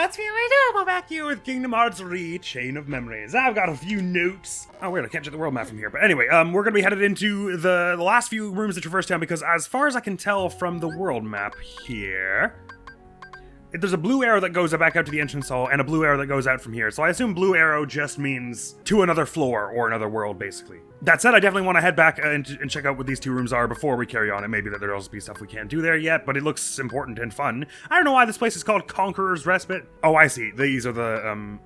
that's what we do. We're back here with Kingdom Hearts 3 Chain of Memories. I've got a few notes. Oh, weird, I can't check the world map from here. But anyway, we're gonna be headed into the last few rooms of Traverse Town because as far as I can tell from the world map here, there's a blue arrow that goes back out to the entrance hall and a blue arrow that goes out from here. So I assume blue arrow just means to another floor or another world, basically. That said, I definitely want to head back and check out what these two rooms are before we carry on. It may be that there'll also be stuff we can't do there yet, but it looks important and fun. I don't know why this place is called Conqueror's Respite. Oh, I see. These are the,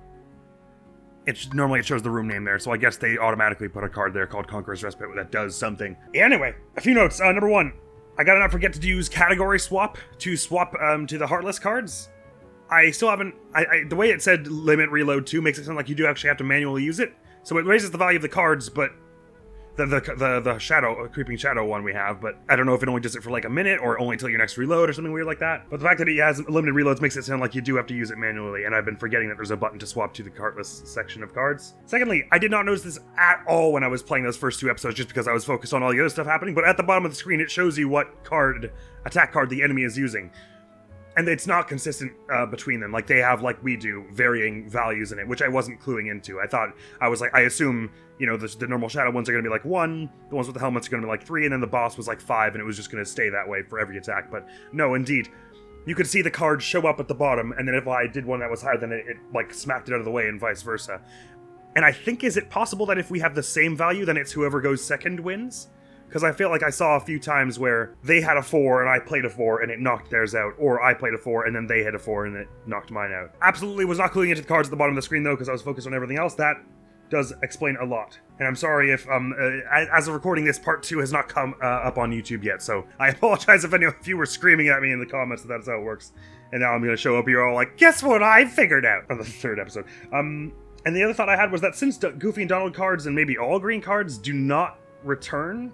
normally it shows the room name there, so I guess they automatically put a card there called Conqueror's Respite that does something. Anyway, a few notes. Number one. I gotta not forget to use category swap to swap to the Heartless cards. I still haven't... the way it said limit reload 2 makes it sound like you do actually have to manually use it. So it raises the value of the cards, but the shadow, creeping shadow one we have, but I don't know if it only does it for like a minute or only until your next reload or something weird like that. But the fact that it has limited reloads makes it sound like you do have to use it manually, and I've been forgetting that there's a button to swap to the Heartless section of cards. Secondly, I did not notice this at all when I was playing those first two episodes just because I was focused on all the other stuff happening, but at the bottom of the screen it shows you what attack card the enemy is using. And it's not consistent between them. Like, they have, like we do, varying values in it, which I wasn't cluing into. I assume, you know, the normal shadow ones are going to be like 1, the ones with the helmets are going to be like 3, and then the boss was like 5, and it was just going to stay that way for every attack. But no, indeed. You could see the cards show up at the bottom, and then if I did one that was higher, then it like, smacked it out of the way, and vice versa. And I think, is it possible that if we have the same value, then it's whoever goes second wins? Because I feel like I saw a few times where they had a 4 and I played a 4 and it knocked theirs out, or I played a 4 and then they had a 4 and it knocked mine out. Absolutely was not cluing into the cards at the bottom of the screen though, because I was focused on everything else. That does explain a lot. And I'm sorry if, as of recording this, part 2 has not come up on YouTube yet, so I apologize if any of you were screaming at me in the comments that that's how it works. And now I'm going to show up here all like, guess what I figured out on the 3rd episode. And the other thought I had was that since Goofy and Donald cards and maybe all green cards do not return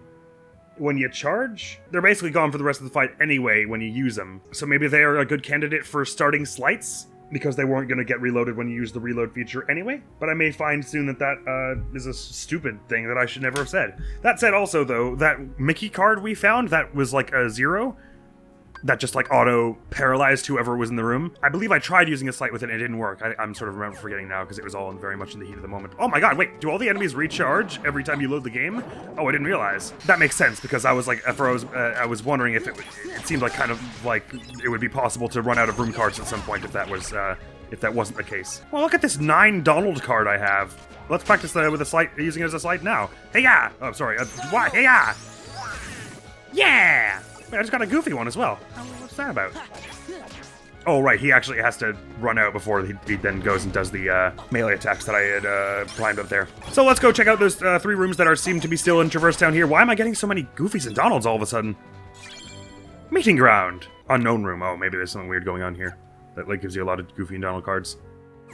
when you charge, they're basically gone for the rest of the fight anyway when you use them. So maybe they are a good candidate for starting slights, because they weren't going to get reloaded when you use the reload feature anyway. But I may find soon that that is a stupid thing that I should never have said. That said also, though, that Mickey card we found that was like a 0, that just like auto-paralyzed whoever was in the room. I believe I tried using a slight with it and it didn't work. I'm sort of forgetting now because it was all very much in the heat of the moment. Oh my god, wait, do all the enemies recharge every time you load the game? Oh, I didn't realize. That makes sense because I was like, I was wondering if it seemed like kind of like it would be possible to run out of room cards at some point if that wasn't the case. Well, look at this 9 Donald card I have. Let's practice with a slight, using it as a slight now. Hey-ya! Oh, sorry, why? Hey-ya! Yeah! Wait, I just got a Goofy one as well. What's that about? Oh, right, he actually has to run out before he then goes and does the melee attacks that I had primed up there. So let's go check out those 3 rooms that seem to be still in Traverse Town here. Why am I getting so many Goofys and Donalds all of a sudden? Meeting ground. Unknown room. Oh, maybe there's something weird going on here. That like gives you a lot of Goofy and Donald cards.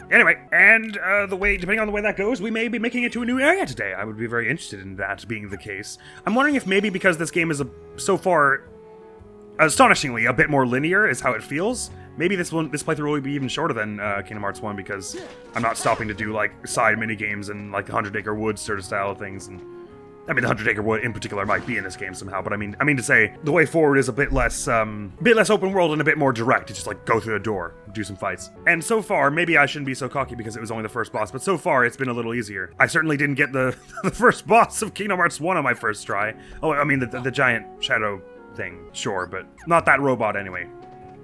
Anyway, and depending on the way that goes, we may be making it to a new area today. I would be very interested in that being the case. I'm wondering if maybe because this game is so far astonishingly a bit more linear is how it feels. Maybe this playthrough will be even shorter than Kingdom Hearts 1 because I'm not stopping to do like side mini games and like the 100 Acre Woods sort of style of things. And I mean, the 100 Acre Wood in particular might be in this game somehow, but I mean to say the way forward is a bit less open world and a bit more direct. It's just like go through the door, do some fights. And so far, maybe I shouldn't be so cocky because it was only the first boss, but so far it's been a little easier. I certainly didn't get the first boss of Kingdom Hearts 1 on my first try. Oh, I mean the giant shadow thing, sure, but not that robot anyway.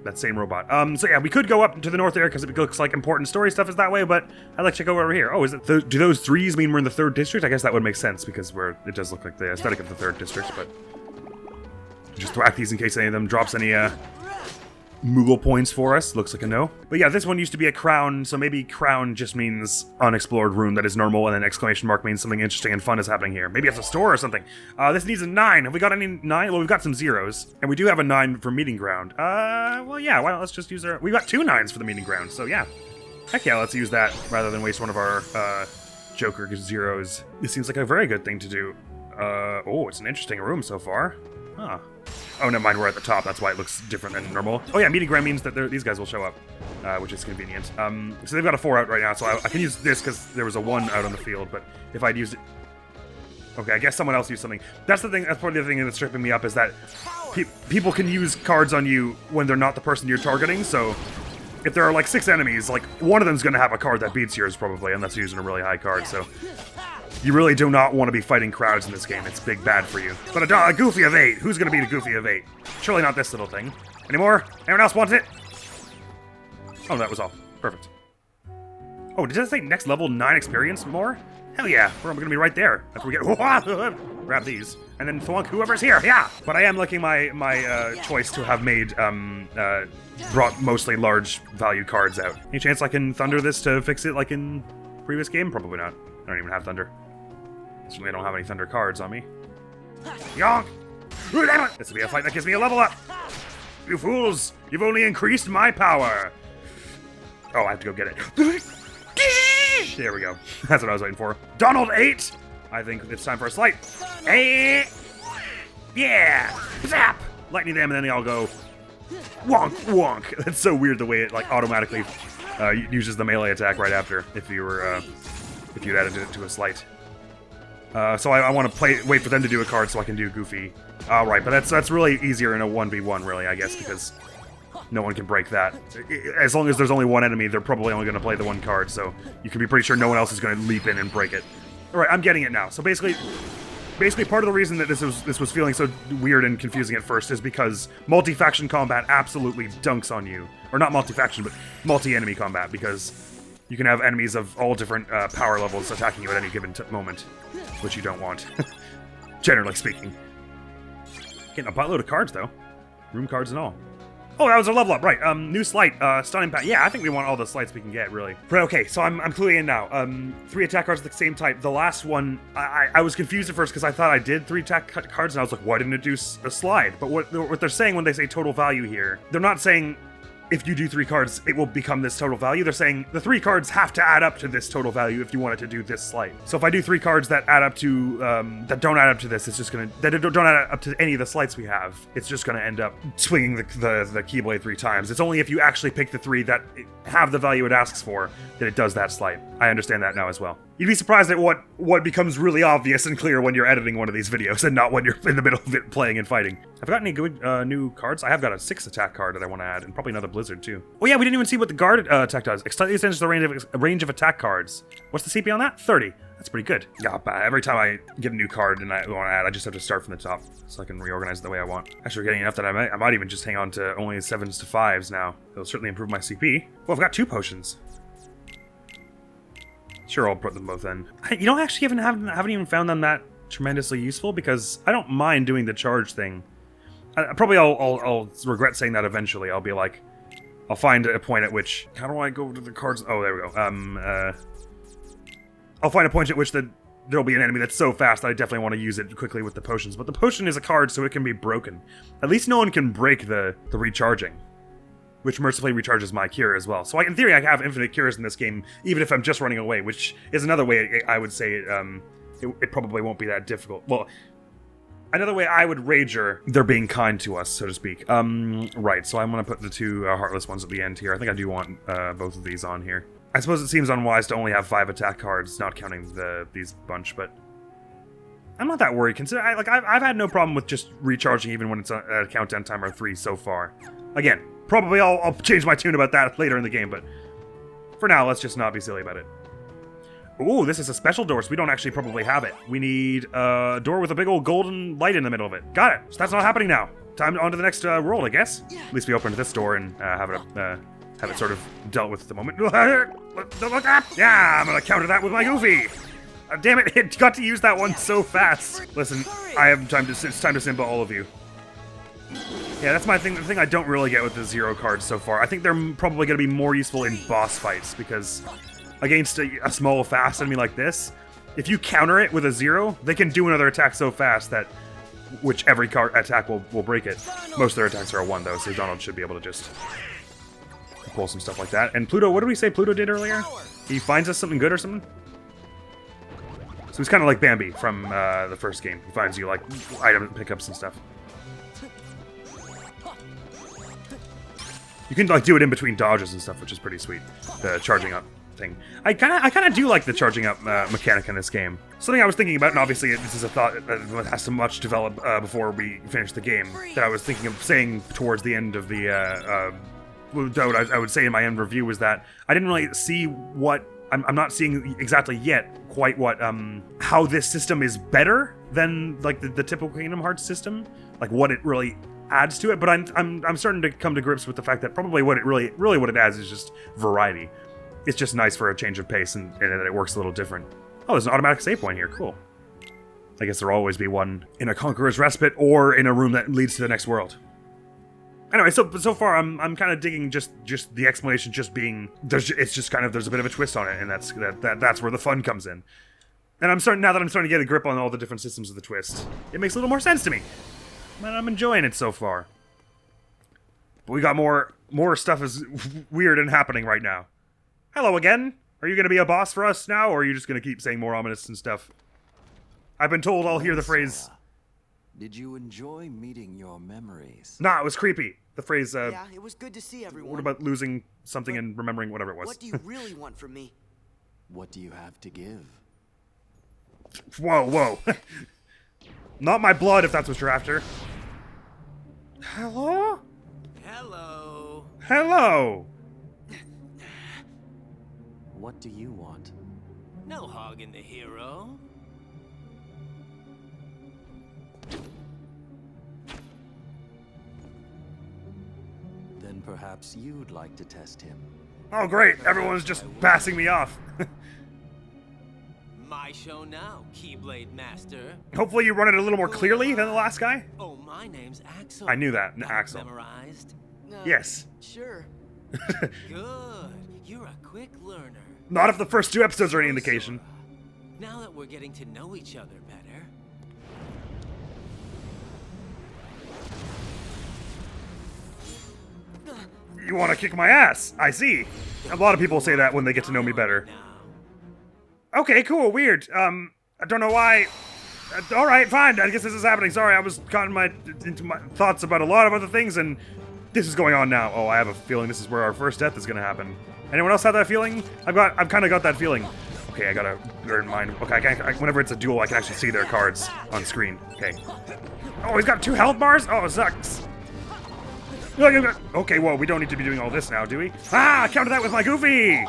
That same robot. So yeah, we could go up to the north there because it looks like important story stuff is that way, but I'd like to go over here. Oh, is it? Do those 3s mean we're in the 3rd district? I guess that would make sense because it does look like the aesthetic of the 3rd district, but just thwack these in case any of them drops any Moogle points for us. Looks like a no. But yeah, this one used to be a crown, so maybe crown just means unexplored room that is normal, and then exclamation mark means something interesting and fun is happening here. Maybe it's a store or something. This needs a 9. Have we got any 9? Well, we've got some 0s. And we do have a 9 for meeting ground. Well, yeah, why not? Let's just use we've got 2 9s for the meeting ground, so yeah. Heck yeah, let's use that rather than waste one of our Joker 0s. This seems like a very good thing to do. Oh, it's an interesting room so far. Huh. Oh, never mind, we're at the top, that's why it looks different than normal. Oh yeah, meeting ground means that these guys will show up, which is convenient. So they've got a 4 out right now, so I can use this because there was a 1 out on the field, but if I'd used it... Okay, I guess someone else used something. That's the thing, that's part of the other thing that's tripping me up, is that people can use cards on you when they're not the person you're targeting, so if there are like 6 enemies, like one of them's gonna have a card that beats yours probably, unless you're using a really high card, so you really do not want to be fighting crowds in this game. It's big bad for you. But a Goofy of 8. Who's gonna beat a Goofy of 8? Surely not this little thing. Any more? Anyone else want it? Oh, that was all. Perfect. Oh, did it say next level 9 experience more? Hell yeah, we're gonna be right there after we get grab these and then thwunk whoever's here. Yeah, but I am liking my choice to have made brought mostly large value cards out. Any chance I can thunder this to fix it like in previous game? Probably not. I don't even have thunder. Certainly I don't have any thunder cards on me. Yonk! This will be a fight that gives me a level up. You fools! You've only increased my power. Oh, I have to go get it. There we go. That's what I was waiting for. Donald 8! I think it's time for a slight. Hey! Yeah! Zap! Lightning them and then they all go wonk, wonk. That's so weird the way it like automatically uses the melee attack right after if you were if you'd added it to a slight. So I want to wait for them to do a card so I can do Goofy. Right, but that's really easier in a 1v1 really, I guess, because no one can break that. As long as there's only one enemy, they're probably only going to play the one card, so you can be pretty sure no one else is going to leap in and break it. Alright, I'm getting it now. So basically part of the reason that this was feeling so weird and confusing at first is because multi-faction combat absolutely dunks on you. Or not multi-faction, but multi-enemy combat, because you can have enemies of all different power levels attacking you at any given moment, which you don't want, generally speaking. Getting a buttload of cards, though. Room cards and all. Oh, that was a level up, right. New slight, stunning impact. Yeah, I think we want all the slights we can get, really. Right, okay, so I'm cluing in now. 3 attack cards of the same type. The last one, I was confused at first because I thought I did 3 attack cards, and I was like, why didn't it do a slide? But what they're saying when they say total value here, they're not saying if you do 3 cards, it will become this total value. They're saying the 3 cards have to add up to this total value if you want it to do this slight. So if I do 3 cards that add up to, that don't add up to this, it's just gonna, that don't add up to any of the slights we have, it's just gonna end up swinging the Keyblade 3 times. It's only if you actually pick the 3 that have the value it asks for that it does that slight. I understand that now as well. You'd be surprised at what becomes really obvious and clear when you're editing one of these videos and not when you're in the middle of it playing and fighting. Have I got any good new cards? I have got a 6 attack card that I want to add, and probably another Blizzard too. Oh yeah, we didn't even see what the guard attack does. Slightly extends the range of attack cards. What's the CP on that? 30. That's pretty good. Yeah, every time I get a new card and I want to add, I just have to start from the top so I can reorganize it the way I want. Actually, we're getting enough that I might even just hang on to only 7s to 5s now. It'll certainly improve my CP. Well, I've got 2 potions. Sure, I'll put them both in. You know, I actually haven't even found them that tremendously useful because I don't mind doing the charge thing. Probably I'll regret saying that eventually. I'll be like, I'll find a point at which, how do I go to the cards? Oh, there we go. I'll find a point at which there'll be an enemy that's so fast that I definitely want to use it quickly with the potions. But the potion is a card, so it can be broken. At least no one can break the recharging, which mercifully recharges my cure as well. So in theory, I have infinite cures in this game, even if I'm just running away, which is another way I would say it probably won't be that difficult. Well, another way I would rager they're being kind to us, so to speak. Right, so I'm going to put the 2 Heartless ones at the end here. I think I do want both of these on here. I suppose it seems unwise to only have 5 attack cards, not counting these bunch, but I'm not that worried. Consider I've had no problem with just recharging even when it's at a countdown timer 3 so far. Again, probably I'll change my tune about that later in the game, but for now, let's just not be silly about it. Ooh, this is a special door, so we don't actually probably have it. We need a door with a big old golden light in the middle of it. Got it. So that's not happening now. Time on to the next world, I guess. At least we opened this door and have it sort of dealt with at the moment. Yeah, I'm gonna counter that with my Goofy. Damn it, it got to use that one so fast. Listen, it's time to Simba all of you. Yeah, that's my thing. The thing I don't really get with the 0 cards so far. I think they're probably going to be more useful in boss fights, because against a small, fast enemy like this, if you counter it with a 0, they can do another attack so fast that which every attack will break it. Most of their attacks are a 1, though, so Donald should be able to just pull some stuff like that. And Pluto, what did we say Pluto did earlier? He finds us something good or something? So he's kind of like Bambi from the first game. He finds you, like, item pickups and stuff. You can like do it in between dodges and stuff, which is pretty sweet. The charging up thing. I kind of do like the charging up mechanic in this game. Something I was thinking about, and obviously this is a thought that has to much develop before we finish the game, that I was thinking of saying towards the end of the doubt I would say in my end review was that I didn't really see what I'm not seeing exactly yet quite what how this system is better than like the typical Kingdom Hearts system, like what it really adds to it. But I'm starting to come to grips with the fact that probably what it really what it adds is just variety. It's just nice for a change of pace and that it works a little different. Oh, there's an automatic save point here. Cool. I guess there'll always be one in a Conqueror's Respite or in a room that leads to the next world. Anyway, so far I'm kind of digging just the explanation just being there's a bit of a twist on it, and that's where the fun comes in. And now that I'm starting to get a grip on all the different systems of the twist, it makes a little more sense to me. And I'm enjoying it so far. But we got more stuff is weird and happening right now. Hello again. Are you going to be a boss for us now, or are you just going to keep saying more ominous and stuff? I've been told I'll hear the phrase. Did you enjoy meeting your memories? Nah, it was creepy. The phrase, yeah, it was good to see everyone. What about losing something and remembering whatever it was? What do you really want from me? What do you have to give? Whoa. Not my blood, if that's what you're after. Hello? Hello. What do you want? No hogging the hero. Then perhaps you'd like to test him. Oh great, everyone's just passing me off. My show now, Keyblade Master. Hopefully you run it a little more clearly than the last guy. Oh, my name's Axel. I knew that, Got Axel. Memorized? Yes. Sure. Good. You're a quick learner. Not if the first 2 episodes are any indication. Now that we're getting to know each other better. You want to kick my ass? I see. A lot of people say that when they get to know me better. Okay, cool, weird. I don't know why. All right, fine. I guess this is happening. Sorry, I was caught into my thoughts about a lot of other things, and this is going on now. Oh, I have a feeling this is where our first death is going to happen. Anyone else have that feeling? I've kind of got that feeling. Okay, I gotta bear in mind. Okay, whenever it's a duel, I can actually see their cards on screen. Okay. Oh, he's got 2 health bars? Oh, it sucks. Okay, well, we don't need to be doing all this now, do we? Ah, counter that with my Goofy!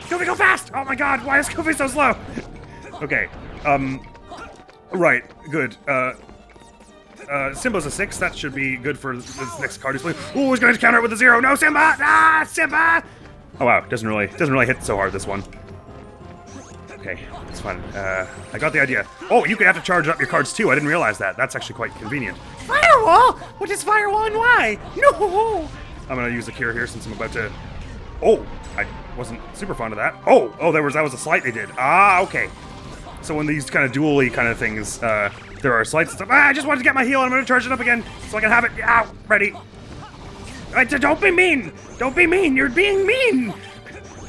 Goofy, go fast! Oh my god, why is Goofy so slow? Okay, right, good. Simba's a 6, that should be good for this next card he's playing. Oh, he's going to counter it with a 0. No, Simba! Ah, Simba! Oh wow, doesn't really hit so hard, this one. Okay, it's fun. I got the idea. Oh, you can have to charge up your cards too. I didn't realize that. That's actually quite convenient. Firewall? What is firewall and why? No! I'm gonna use the cure here since I'm about to... Oh, I wasn't super fond of that. Oh, that was a slight they did. Ah, okay. So when these kind of duel-y kind of things, there are slights and stuff. Ah, I just wanted to get my heal and I'm gonna charge it up again so I can have it. Ow, ready. Don't be mean! Don't be mean! You're being mean!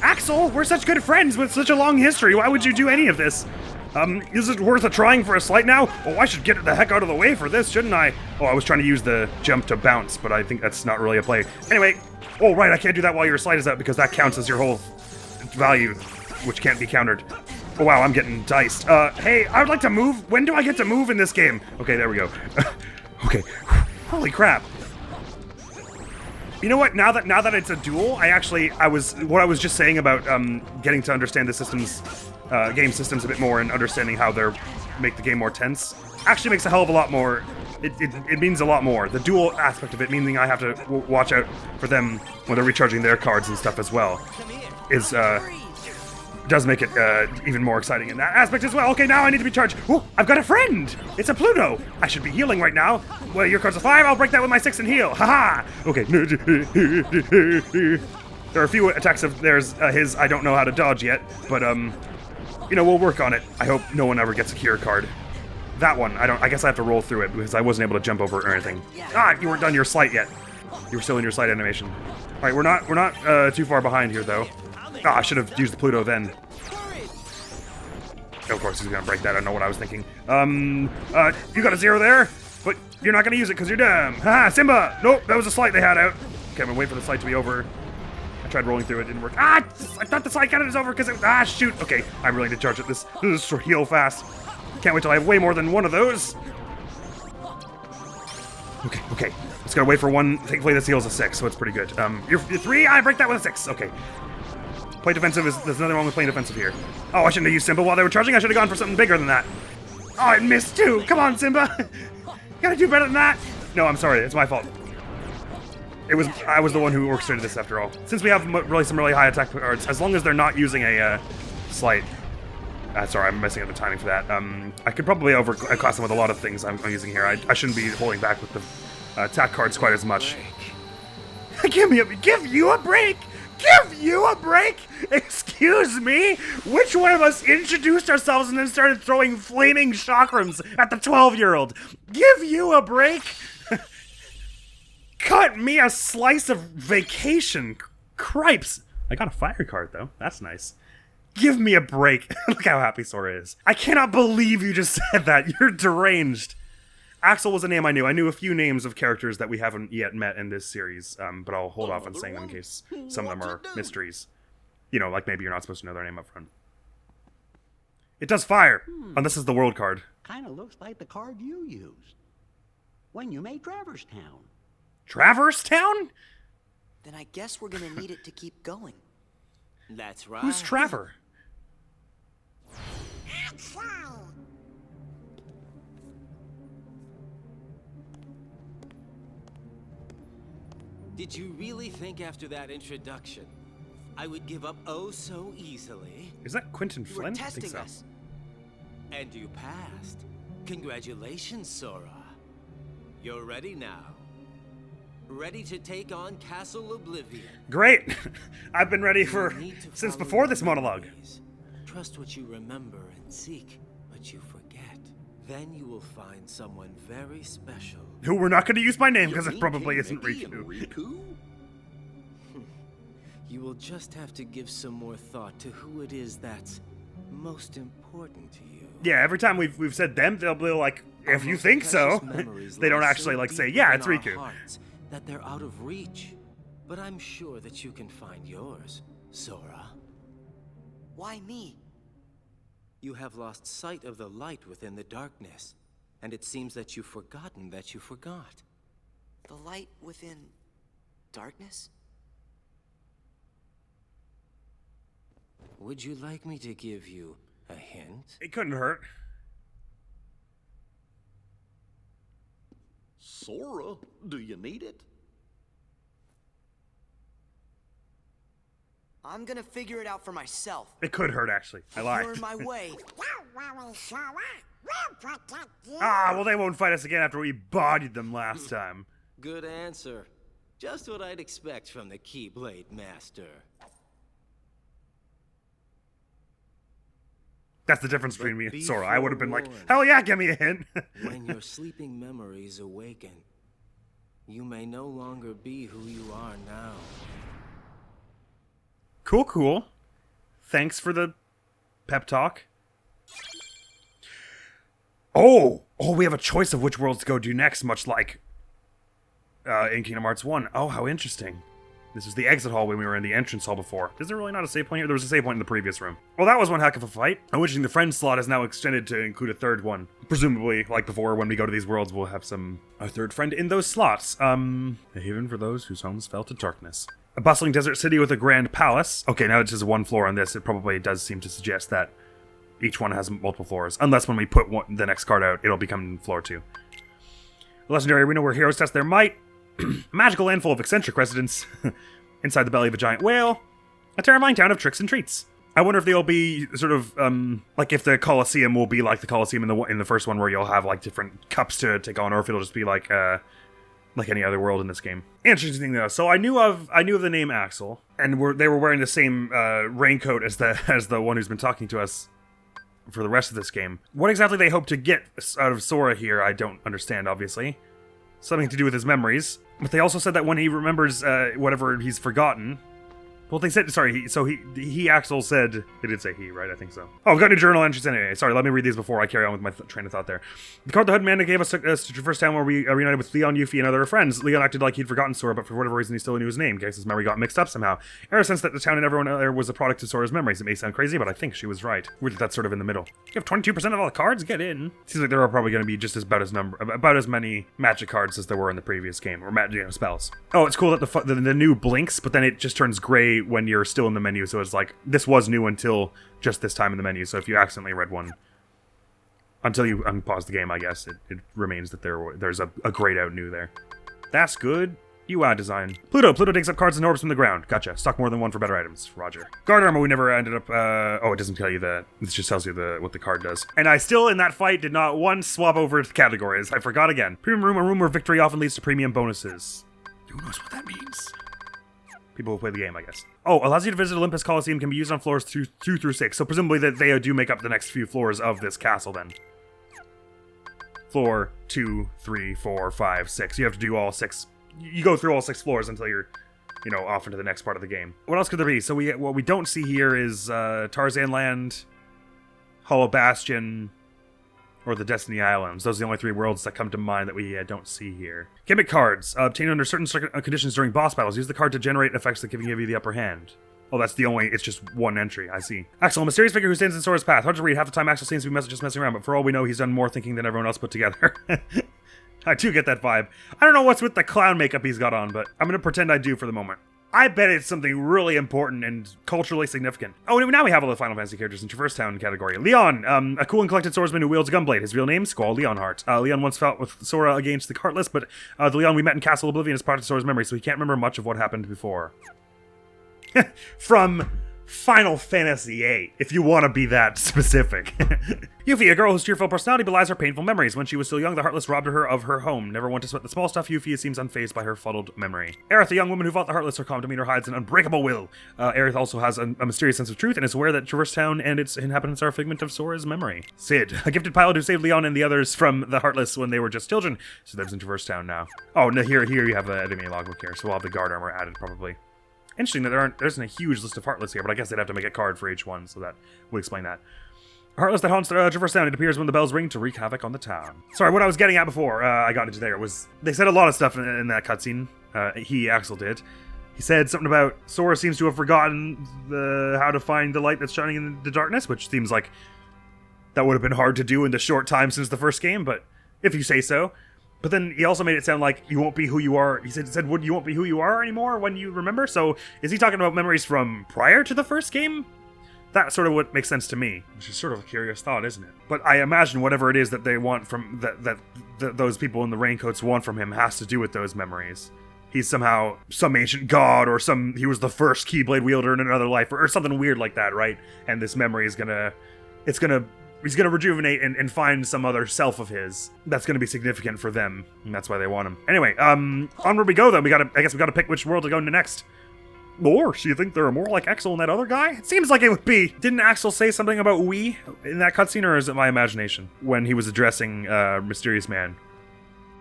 Axel, we're such good friends with such a long history. Why would you do any of this? Is it worth a trying for a slight now? Oh, I should get the heck out of the way for this, shouldn't I? Oh, I was trying to use the jump to bounce, but I think that's not really a play. Anyway, oh, right, I can't do that while your slide is out because that counts as your whole value, which can't be countered. Oh, wow, I'm getting diced. Hey, I would like to move. When do I get to move in this game? Okay, there we go. Okay. Holy crap. You know what? Now that it's a duel, what I was just saying about getting to understand the systems, game systems a bit more and understanding how they're make the game more tense actually makes a hell of a lot more. It means a lot more. The duel aspect of it, meaning I have to watch out for them when they're recharging their cards and stuff as well, does make it even more exciting in that aspect as well. Okay, now I need to be charged. Oh, I've got a friend! It's a Pluto! I should be healing right now. Well, your card's a 5, I'll break that with my 6 and heal. Haha! Okay. There are a few attacks of theirs, his I don't know how to dodge yet, but, you know, we'll work on it. I hope no one ever gets a cure card. That one, I guess I have to roll through it because I wasn't able to jump over or anything. Ah, you weren't done your slight yet. You were still in your slight animation. Alright, we're not too far behind here, though. Ah, I should have used the Pluto then. Of course he's gonna break that, I don't know what I was thinking. You got a 0 there, but you're not gonna use it because you're dumb. Haha, Simba! Nope, that was a slight they had out. Okay, I'm gonna wait for the slight to be over. I tried rolling through it, didn't work. Ah, I thought the slight counted as over because it, shoot. Okay, I'm really to charge at this. This is heal fast. Can't wait till I have way more than one of those. Okay, Just gotta wait for one. Thankfully, this heals a 6, so it's pretty good. You're 3. I break that with a 6. Okay. Play defensive is. There's nothing wrong with playing defensive here. Oh, I shouldn't have used Simba while they were charging. I should have gone for something bigger than that. Oh, I missed too. Come on, Simba. Gotta do better than that. No, I'm sorry. It's my fault. I was the one who orchestrated this after all. Since we have some really high attack cards, as long as they're not using a slight. Sorry, I'm messing up the timing for that. I could probably overclass them with a lot of things I'm using here. I shouldn't be holding back with the attack cards quite as much. Give you a break! Give you a break! Excuse me? Which one of us introduced ourselves and then started throwing flaming chakrams at the 12-year-old? Give you a break? Cut me a slice of vacation. Cripes. I got a fire card, though. That's nice. Give me a break. Look how happy Sora is. I cannot believe you just said that. You're deranged. Axel was a name I knew. I knew a few names of characters that we haven't yet met in this series, but I'll hold off on saying them in case some of them are mysteries. You know, like maybe you're not supposed to know their name up front. It does fire! Oh, this is the world card. Kinda looks like the card you used when you made Traverse Town. Traverse Town? Then I guess we're gonna need it to keep going. That's right. Who's Traver? Did you really think after that introduction I would give up oh so easily? Is that Quentin You were Flynn? testing I think so. us. And you passed. Congratulations, Sora. You're ready now. Ready to take on Castle Oblivion. Great! I've been ready You need to since follow before your this monologue. memories. Trust what you remember and seek what you forget. Then you will find someone very special. Who we're not going to use by name because You it mean probably King isn't Mickey and Riku. Riku? You will just have to give some more thought to who it is that's most important to you. Yeah, every time we've said them, they'll be like, if you Most think so. precious memories They don't lie actually so like say, deep yeah, in it's our Riku. hearts that they're out of reach. But I'm sure that you can find yours, Sora. Why me? You have lost sight of the light within the darkness, and it seems that you've forgotten that you forgot. The light within darkness? Would you like me to give you a hint? It couldn't hurt. Sora, do you need it? I'm gonna figure it out for myself. It could hurt, actually. I lied. You're in my way. Don't worry, Sora. We'll protect you. Ah, well, they won't fight us again after we bodied them last time. Good answer. Just what I'd expect from the Keyblade Master. That's the difference between me and be Sora. I would have been like, forewarned. hell yeah, give me a hint. When your sleeping memories awaken, you may no longer be who you are now. Cool, cool. Thanks for the pep talk. Oh, we have a choice of which worlds to go do next, much like in Kingdom Hearts 1. Oh, how interesting. This was the exit hall when we were in the entrance hall before. Is there really not a save point here? There was a save point in the previous room. Well, that was one heck of a fight. I'm wishing the friend slot is now extended to include a third one. Presumably, like before, when we go to these worlds, we'll have a third friend in those slots. A haven for those whose homes fell to darkness. A bustling desert city with a grand palace. Okay, now it's just one floor on this. It probably does seem to suggest that each one has multiple floors. Unless when we put the next card out, it'll become floor 2. A legendary arena where heroes test their might. A magical land full of eccentric residents. Inside the belly of a giant whale. A terrifying town of tricks and treats. I wonder if they'll be sort of, like if the Colosseum will be like the Colosseum in the first one where you'll have like different cups to take on, or if it'll just be like any other world in this game. Interesting though. So I knew of the name Axel, and they were wearing the same raincoat as the one who's been talking to us for the rest of this game. What exactly they hope to get out of Sora here, I don't understand, obviously. Something to do with his memories. But they also said that when he remembers whatever he's forgotten, Well, they said, sorry, he Axel said, they did say he, right? I think so. Oh, I've got new journal entries anyway. Sorry, let me read these before I carry on with my train of thought there. The card the Hood Manda gave us to traverse town where we reunited with Leon, Yuffie, and other friends. Leon acted like he'd forgotten Sora, but for whatever reason he still knew his name. Guess his memory got mixed up somehow. Ever since that the town and everyone there was a product of Sora's memories. It may sound crazy, but I think she was right. Weird that's sort of in the middle. You have 22% of all the cards? Get in. Seems like there are probably going to be just about as many magic cards as there were in the previous game, or magic spells. Oh, it's cool that the new blinks, but then it just turns gray when you're still in the menu, so it's like, this was new until just this time in the menu, so if you accidentally read one, until you unpause the game, I guess, it remains that there's a grayed out new there. That's good. UI design. Pluto digs up cards and orbs from the ground. Gotcha. Stock more than one for better items. Roger. Guard armor, we never ended up, oh, it doesn't tell you that. It just tells you what the card does. And I still, in that fight, did not once swap over to categories. I forgot again. Premium room, a room where victory often leads to premium bonuses. Who knows what that means? People who play the game, I guess. Oh, allows you to visit Olympus Coliseum, can be used on floors 2 through 6. So presumably that they do make up the next few floors of this castle then. Floor 2, 3, 4, 5, 6. You have to do all 6. You go through all 6 floors until you're, off into the next part of the game. What else could there be? So what we don't see here is Tarzan Land, Hollow Bastion, or the Destiny Islands. Those are the only 3 worlds that come to mind that we don't see here. Gimmick cards. Obtained under certain conditions during boss battles. Use the card to generate effects that give you the upper hand. Oh, that's the only... It's just one entry. I see. Axel, a mysterious figure who stands in Sora's path. Hard to read. Half the time Axel seems to be just messing around, but for all we know, he's done more thinking than everyone else put together. I do get that vibe. I don't know what's with the clown makeup he's got on, but I'm going to pretend I do for the moment. I bet it's something really important and culturally significant. Oh, now we have all the Final Fantasy characters in Traverse Town category. Leon, a cool and collected swordsman who wields a gunblade. His real name, Squall Leonhart. Leon once fought with Sora against the Heartless, but the Leon we met in Castle Oblivion is part of Sora's memory, so he can't remember much of what happened before. From Final Fantasy VIII, if you want to be that specific. Yuffie, a girl whose cheerful personality belies her painful memories. When she was still young, the Heartless robbed her of her home. Never one to sweat the small stuff, Yuffie seems unfazed by her fuddled memory. Aerith, a young woman who fought the Heartless, her calm demeanor hides an unbreakable will. Aerith also has a mysterious sense of truth and is aware that Traverse Town and its inhabitants are a figment of Sora's memory. Sid, a gifted pilot who saved Leon and the others from the Heartless when they were just children, so lives in Traverse Town now. Oh, no, here you have the enemy logbook here, so we'll have the guard armor added probably. Interesting that there isn't a huge list of Heartless here, but I guess they'd have to make a card for each one, so that would explain that. Heartless that haunts Traverse Town. It appears when the bells ring to wreak havoc on the town. Sorry, what I was getting at before I got into there was... They said a lot of stuff in that cutscene. Axel did. He said something about Sora seems to have forgotten how to find the light that's shining in the darkness, which seems like that would have been hard to do in the short time since the first game, but if you say so. But then he also made it sound like you won't be who you are. He said, you won't be who you are anymore when you remember? So is he talking about memories from prior to the first game? That's sort of what makes sense to me. Which is sort of a curious thought, isn't it? But I imagine whatever it is that they want from... that those people in the raincoats want from him has to do with those memories. He's somehow some ancient god, or he was the first Keyblade wielder in another life, or something weird like that, right? And this memory is he's gonna rejuvenate and find some other self of his that's gonna be significant for them, and that's why they want him. Anyway, onward we go then. I guess we gotta pick which world to go into next. Or, do you think there are more like Axel and that other guy? It seems like it would be. Didn't Axel say something about we in that cutscene, or is it my imagination? When he was addressing Mysterious Man.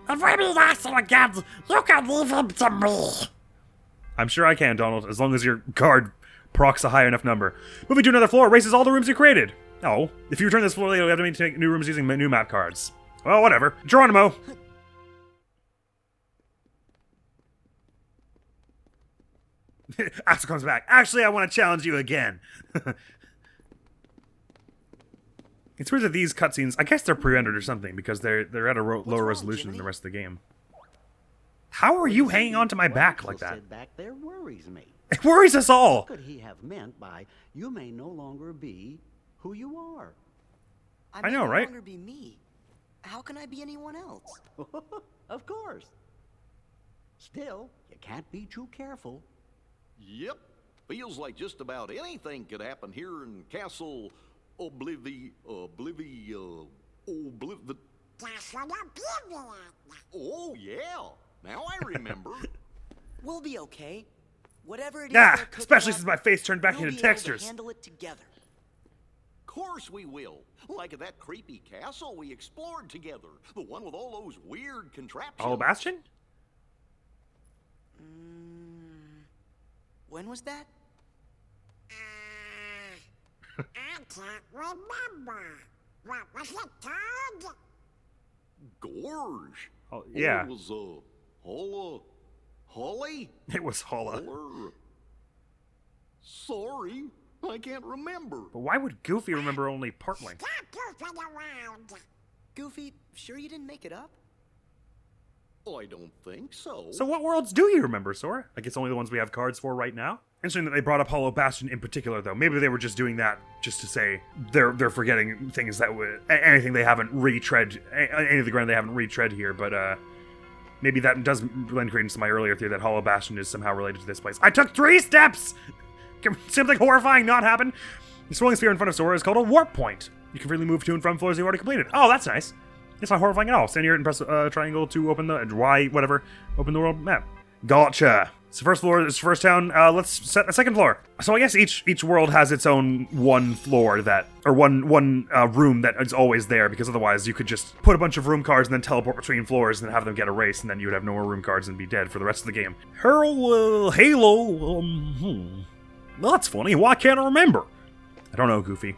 If we meet Axel again, you can leave him to me. I'm sure I can, Donald, as long as your card procs a high enough number. Moving to another floor erases all the rooms you created. Oh, if you return this floor later, you have to make new rooms using new map cards. Well, whatever. Geronimo! Axel comes back. Actually, I want to challenge you again. It's weird that these cutscenes, I guess they're pre-rendered or something, because they're at a lower resolution than the rest of the game. How are you hanging on to my back like that? Said back there worries me. It worries us all! What could he have meant by, you may no longer be who you are? I know, may right? no longer be me. How can I be anyone else? Of course. Still, you can't be too careful. Yep. Feels like just about anything could happen here in Castle Oblivion. Castle Oblivion. Oh, yeah. Now I remember. We'll be okay. Whatever it is Nah, they're cooking especially up, since my face turned back we'll into be able to textures. handle it together. Course we will. Like at that creepy castle we explored together. The one with all those weird contraptions. Hollow Bastion? When was that? can't remember. What was it called? Gorge. Oh, yeah. It was, Holly? It was Holla. Holler. Sorry, I can't remember. But why would Goofy remember only partly? Stop goofing around. Goofy, sure you didn't make it up? I don't think so. So what worlds do you remember, Sora? I guess only the ones we have cards for right now? Interesting that they brought up Hollow Bastion in particular, though. Maybe they were just doing that just to say they're forgetting things that would... anything they haven't retread... any of the ground they haven't retread here, but, maybe that does lend credence to my earlier theory that Hollow Bastion is somehow related to this place. I took 3 steps! Can something horrifying not happen? The swirling sphere in front of Sora is called a warp point. You can freely move to and from floors you've already completed. Oh, that's nice. It's not horrifying at all. Stand here and press triangle to open the... Y, whatever. Open the world map. Gotcha. It's the first floor. It's the first town. Let's set the second floor. So I guess each world has its own one floor that... or one room that is always there, because otherwise you could just put a bunch of room cards and then teleport between floors and then have them get erased, and then you would have no more room cards and be dead for the rest of the game. Halo... Well, that's funny. Why can't I remember? I don't know, Goofy.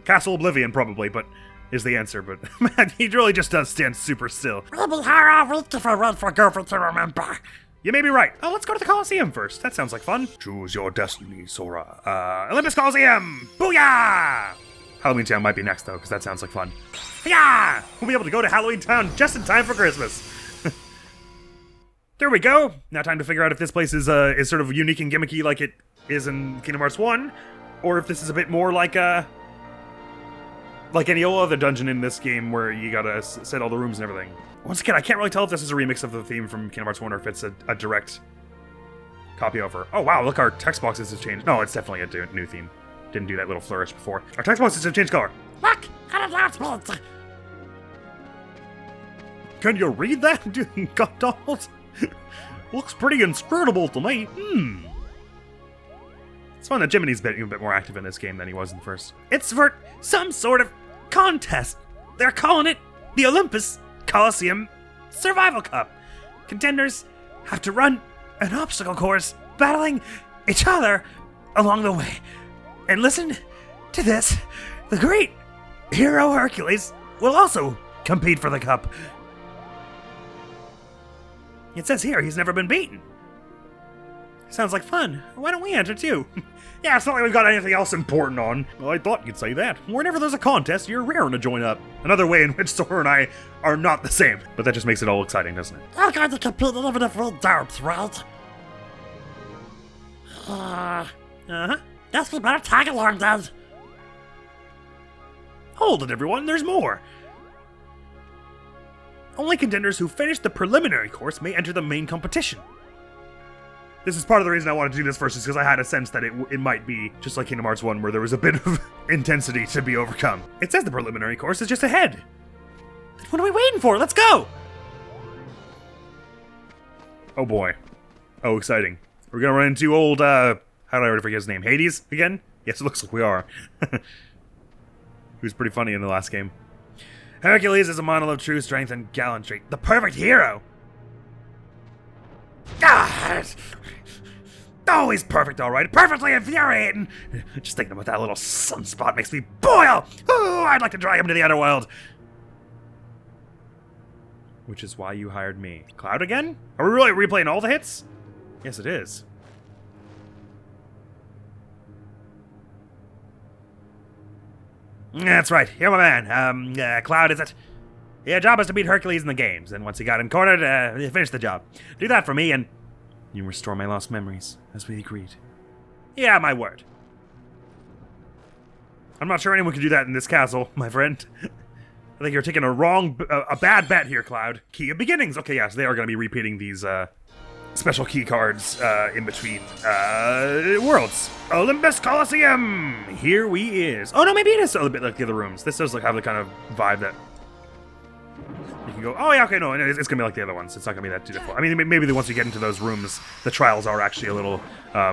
Castle Oblivion, probably, but... is the answer, but man, he really just does stand super still. We'll be here all week if I wait for Goofy to remember. You may be right. Oh, let's go to the Coliseum first. That sounds like fun. Choose your destiny, Sora. Olympus Coliseum! Booyah! Halloween Town might be next, though, because that sounds like fun. Yeah! We'll be able to go to Halloween Town just in time for Christmas. There we go. Now time to figure out if this place is sort of unique and gimmicky like it is in Kingdom Hearts 1, or if this is a bit more like any other dungeon in this game where you gotta set all the rooms and everything. Once again, I can't really tell if this is a remix of the theme from Kingdom Hearts 1 or if it's a direct copy over. Oh wow, look, our text boxes have changed. No, it's definitely a new theme. Didn't do that little flourish before. Our text boxes have changed color. Look, an announcement. Can you read that, God Donald? Looks pretty inscrutable to me. It's fun that Jiminy's a bit more active in this game than he was in the first. It's for some sort of contest. They're calling it the Olympus Coliseum Survival Cup. Contenders have to run an obstacle course, battling each other along the way. And listen to this. The great hero Hercules will also compete for the cup. It says here he's never been beaten. Sounds like fun. Why don't we enter too? Yeah, it's not like we've got anything else important on. Well, I thought you'd say that. Whenever there's a contest, you're raring to join up. Another way in which Sora and I are not the same. But that just makes it all exciting, doesn't it? We're going to compete even if we don't, right? Guess we better tag along then. Hold it, everyone. There's more. Only contenders who finish the preliminary course may enter the main competition. This is part of the reason I wanted to do this first, is because I had a sense that it might be just like Kingdom Hearts 1, where there was a bit of intensity to be overcome. It says the preliminary course is just ahead. What are we waiting for? Let's go! Oh boy. Oh, exciting. We're gonna run into old, how did I already forget his name? Hades again? Yes, it looks like we are. He was pretty funny in the last game. Hercules is a model of true strength and gallantry. The perfect hero! God! Oh, he's perfect, all right. Perfectly infuriating. Just thinking about that little sunspot makes me boil. Oh, I'd like to drag him to the underworld. Which is why you hired me. Cloud again? Are we really replaying all the hits? Yes, it is. That's right. You're my man. Cloud, is it? Your job is to beat Hercules in the games, and once you got him cornered, you finish the job. Do that for me, and you restore my lost memories, as we agreed. Yeah, my word. I'm not sure anyone can do that in this castle, my friend. I think you're taking a bad bet here, Cloud. Key of Beginnings. Okay, yes, they are going to be repeating these, special key cards, in between, worlds. Olympus Coliseum! Here we is. Oh, no, maybe it is a little bit like the other rooms. This does, like, have the kind of vibe that you can go, oh yeah, okay, no, it's gonna be like the other ones. It's not gonna be that too difficult. I mean, maybe once you get into those rooms, the trials are actually a little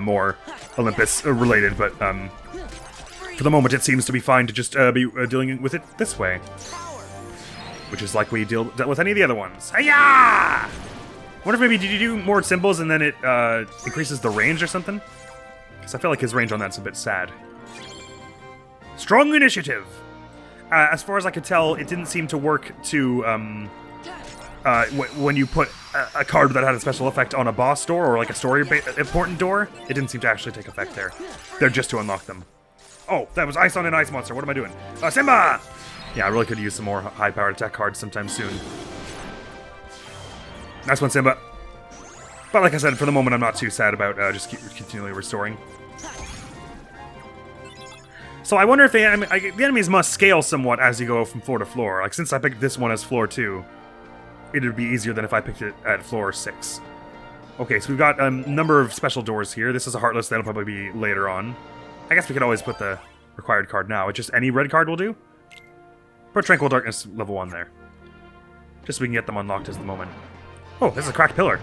more Olympus related, but for the moment, it seems to be fine to just be dealing with it this way, which is like we dealt with any of the other ones. Hiya! Wonder if maybe did you do more symbols and then it increases the range or something? Because I feel like his range on that's a bit sad. Strong initiative. As far as I could tell, it didn't seem to work to when you put a card that had a special effect on a boss door or like a story important door. It didn't seem to actually take effect there. They're just to unlock them. Oh, that was ice on an ice monster. What am I doing? Simba! Yeah, I really could use some more high-powered attack cards sometime soon. Nice one, Simba. But like I said, for the moment, I'm not too sad about just continually restoring. So I wonder if the enemies must scale somewhat as you go from floor to floor. Like, since I picked this one as floor 2, it would be easier than if I picked it at floor 6. Okay, so we've got a number of special doors here. This is a Heartless, that'll probably be later on. I guess we could always put the required card now. It's just any red card will do. Put Tranquil Darkness level 1 there. Just so we can get them unlocked as the moment. Oh, this is a cracked pillar.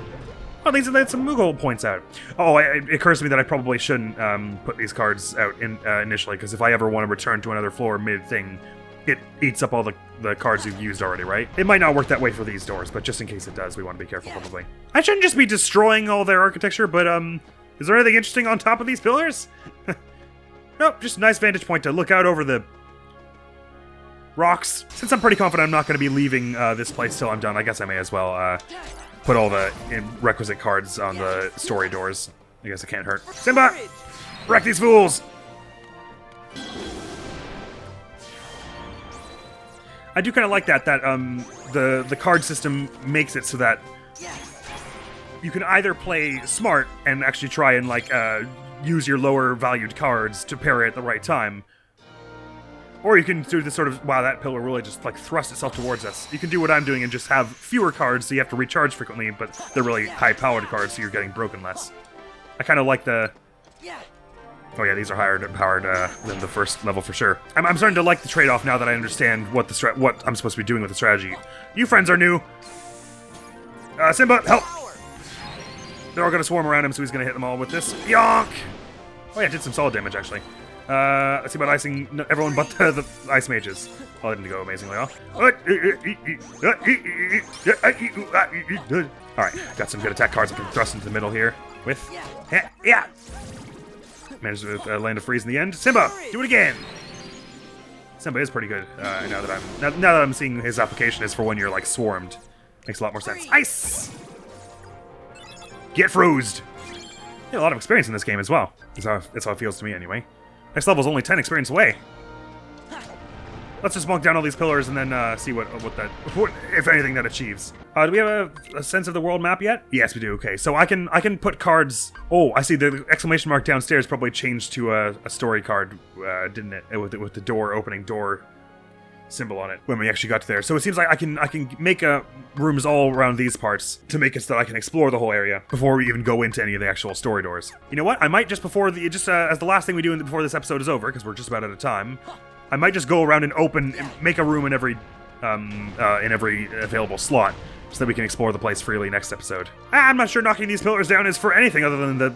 Oh, these are some Moogle points out. Oh, it occurs to me that I probably shouldn't put these cards out initially, because if I ever want to return to another floor mid-thing, it eats up all the cards you've used already, right? It might not work that way for these doors, but just in case it does, we want to be careful, probably. I shouldn't just be destroying all their architecture, but is there anything interesting on top of these pillars? Nope, just a nice vantage point to look out over the rocks. Since I'm pretty confident I'm not going to be leaving this place till I'm done, I guess I may as well put all the requisite cards on the story doors. I guess it can't hurt. Simba! Wreck these fools! I do kind of like that the card system makes it so that you can either play smart and actually try and like use your lower valued cards to parry at the right time, or you can do this sort of, wow, that pillar really just like thrust itself towards us. You can do what I'm doing and just have fewer cards so you have to recharge frequently, but they're really high-powered cards so you're getting broken less. I kind of like the... Oh yeah, these are higher powered than the first level for sure. I'm starting to like the trade-off now that I understand what I'm supposed to be doing with the strategy. You friends are new. Simba, help! They're all going to swarm around him, so he's going to hit them all with this. Yonk! Oh yeah, it did some solid damage, actually. Let's see about icing everyone but the ice mages. Oh, that didn't go amazingly well. Alright, got some good attack cards I can thrust into the middle here with. Yeah! Managed to land a freeze in the end. Simba, do it again! Simba is pretty good now that I'm seeing his application is for when you're like swarmed. Makes a lot more sense. Ice! Get froozed! Yeah, a lot of experience in this game as well. That's how it feels to me anyway. Next level's only 10 experience away. Let's just monk down all these pillars and then see what if anything, that achieves. Do we have a sense of the world map yet? Yes, we do. Okay, so I can put cards. Oh, I see the exclamation mark downstairs probably changed to a story card, didn't it? With the opening door symbol on it when we actually got to there. So it seems like I can make rooms all around these parts to make it so that I can explore the whole area before we even go into any of the actual story doors. You know what? I might just as the last thing we do before this episode is over, because we're just about out of time, I might just go around and make a room in every available slot so that we can explore the place freely next episode. I'm not sure knocking these pillars down is for anything other than the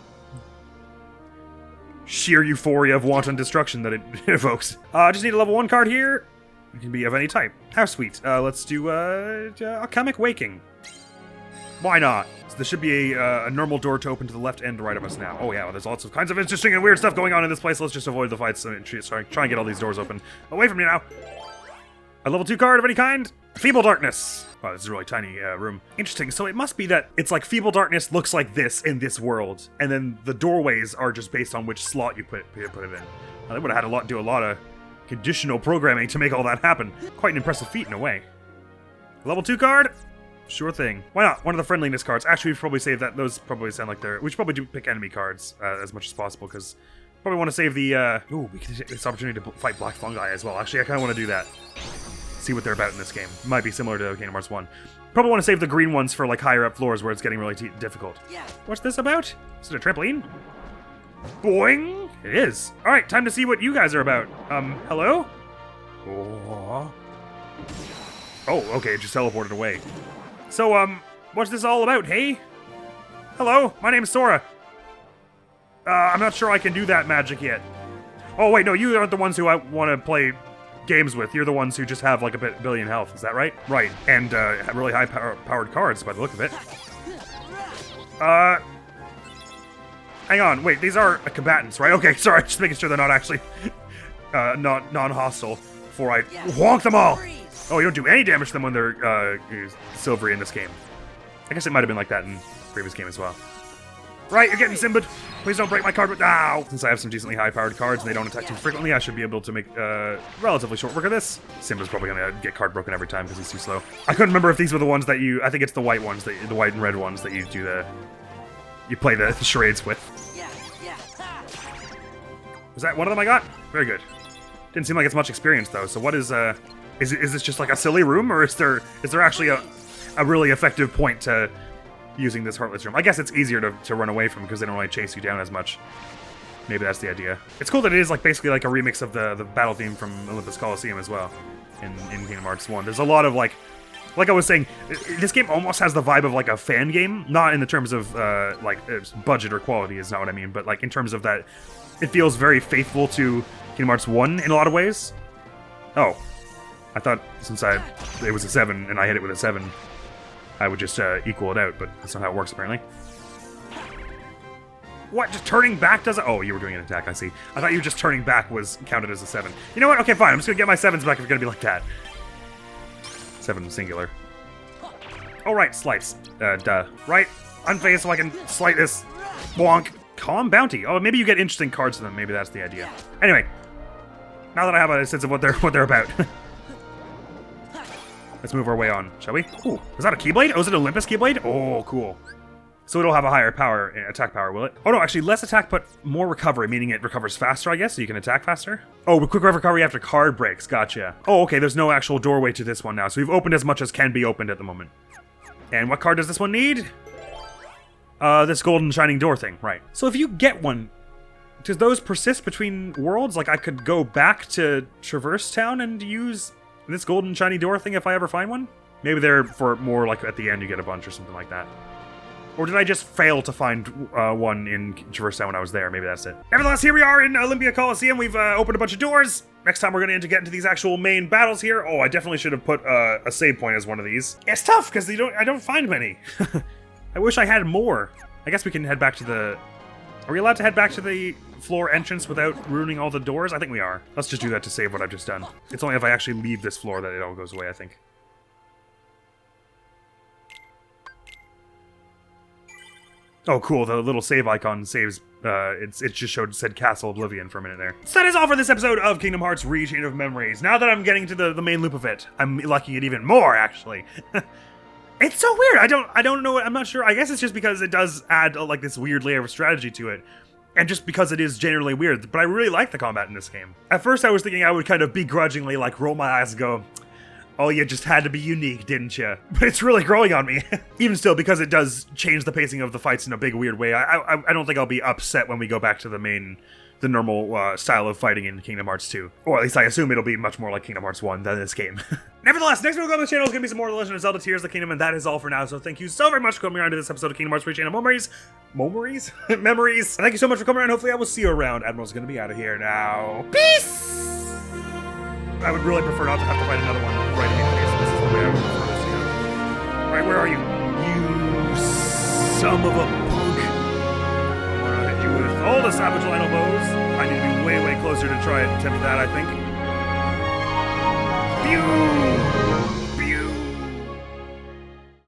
sheer euphoria of wanton destruction that it evokes. Just need a level 1 card here. It can be of any type. How sweet. Let's do Alchemic Waking. Why not? So there should be a normal door to open to the left and right of us now. Oh yeah, well, there's lots of kinds of interesting and weird stuff going on in this place. Let's just avoid the fights and try and get all these doors open. Away from me now. A level 2 card of any kind. Feeble Darkness. Wow, this is a really tiny room. Interesting. So it must be that it's like Feeble Darkness looks like this in this world, and then the doorways are just based on which slot you put it in. They would have had to do a lot of conditional programming to make all that happen. Quite an impressive feat in a way. Level 2 card? Sure thing. Why not? One of the friendliness cards. Actually, we should probably save that. Those probably sound like we should probably pick enemy cards as much as possible, because probably want to save the, we can take this opportunity to fight Black Fungi as well. Actually, I kind of want to do that. See what they're about in this game. Might be similar to Kingdom Hearts 1. Probably want to save the green ones for like higher up floors where it's getting really difficult. What's this about? Is it a trampoline? Boing! It is. Alright, time to see what you guys are about. Hello? Oh, okay, it just teleported away. So, what's this all about, hey? Hello, my name's Sora. I'm not sure I can do that magic yet. Oh, wait, no, you aren't the ones who I want to play games with. You're the ones who just have like a billion health, is that right? Right, and have really high powered cards by the look of it. Hang on, wait, these are combatants, right? Okay, sorry, just making sure they're not actually non-hostile before I wonk them all. Oh, you don't do any damage to them when they're silvery in this game. I guess it might have been like that in the previous game as well. Right, you're getting Simbad. Please don't break my card. Ow! Since I have some decently high-powered cards and they don't attack too frequently, I should be able to make relatively short work of this. Simba's probably gonna get card broken every time because he's too slow. I couldn't remember if these were the ones that you. I think it's the white ones, the white and red ones that you do you play the charades with. Was that one of them I got? Very good. Didn't seem like it's much experience though. So what is this just like a silly room, or is there actually a really effective point to using this Heartless room? I guess it's easier to run away from because they don't really chase you down as much. Maybe that's the idea. It's cool that it is like basically like a remix of the battle theme from Olympus Coliseum as well in Kingdom Hearts 1. There's a lot of like I was saying, this game almost has the vibe of like a fan game, not in the terms of budget or quality is not what I mean, but like in terms of that it feels very faithful to Kingdom Hearts 1 in a lot of ways. Oh, I thought since it was a 7 and I hit it with a 7, I would just equal it out, but that's not how it works, apparently. What? Just turning back does it? Oh, you were doing an attack, I see. I thought you just turning back was counted as a 7. You know what? Okay, fine. I'm just gonna get my 7s back if it's gonna be like that. 7 singular. Oh, right, slice. Duh. Right? Unphased so I can slight this. Bonk. Calm Bounty. Oh, maybe you get interesting cards to them. Maybe that's the idea. Anyway. Now that I have a sense of what they're about. Let's move our way on, shall we? Ooh, was that a Keyblade? Oh, is it Olympus Keyblade? Oh, cool. So it'll have a higher attack power, will it? Oh no, actually less attack but more recovery, meaning it recovers faster, I guess, so you can attack faster? Oh, with quick recovery after card breaks, gotcha. Oh, okay, there's no actual doorway to this one now, so we've opened as much as can be opened at the moment. And what card does this one need? This golden shining door thing, right. So if you get one, does those persist between worlds? Like I could go back to Traverse Town and use this golden shiny door thing if I ever find one? Maybe they're for more like at the end you get a bunch or something like that. Or did I just fail to find one in Traverse Town when I was there? Maybe that's it. Nevertheless, here we are in Olympia Coliseum. We've opened a bunch of doors. Next time we're going to get into these actual main battles here. Oh, I definitely should have put a save point as one of these. It's tough because I don't find many. I wish I had more. I guess we can head back to the... Are we allowed to head back to the floor entrance without ruining all the doors? I think we are. Let's just do that to save what I've just done. It's only if I actually leave this floor that it all goes away, I think. Oh, cool. The little save icon saves. It just said Castle Oblivion for a minute there. So that is all for this episode of Kingdom Hearts Chain of Memories. Now that I'm getting to the main loop of it, I'm liking it even more, actually. It's so weird. I don't know. I'm not sure. I guess it's just because it does add like this weird layer of strategy to it. And just because it is generally weird. But I really like the combat in this game. At first I was thinking I would kind of begrudgingly like roll my eyes and go, oh, you just had to be unique, didn't you? But it's really growing on me. Even still, because it does change the pacing of the fights in a big weird way, I don't think I'll be upset when we go back to the normal style of fighting in Kingdom Hearts 2. Or at least I assume it'll be much more like Kingdom Hearts 1 than this game. Nevertheless, next week on the channel is going to be some more Legend of Zelda Tears of the Kingdom, and that is all for now. So thank you so very much for coming around to this episode of Kingdom Hearts Chain of Memories. Memories? Memories. Thank you so much for coming around. Hopefully I will see you around. Admiral's going to be out of here now. Peace! I would really prefer not to have to fight another one right in the face. This is the way I would prefer this to go. Alright, where are you? You son of a punk. I'm gonna hit you with all the Savage Lionel bows. I need to be way closer to try and attempt that, I think. Phew!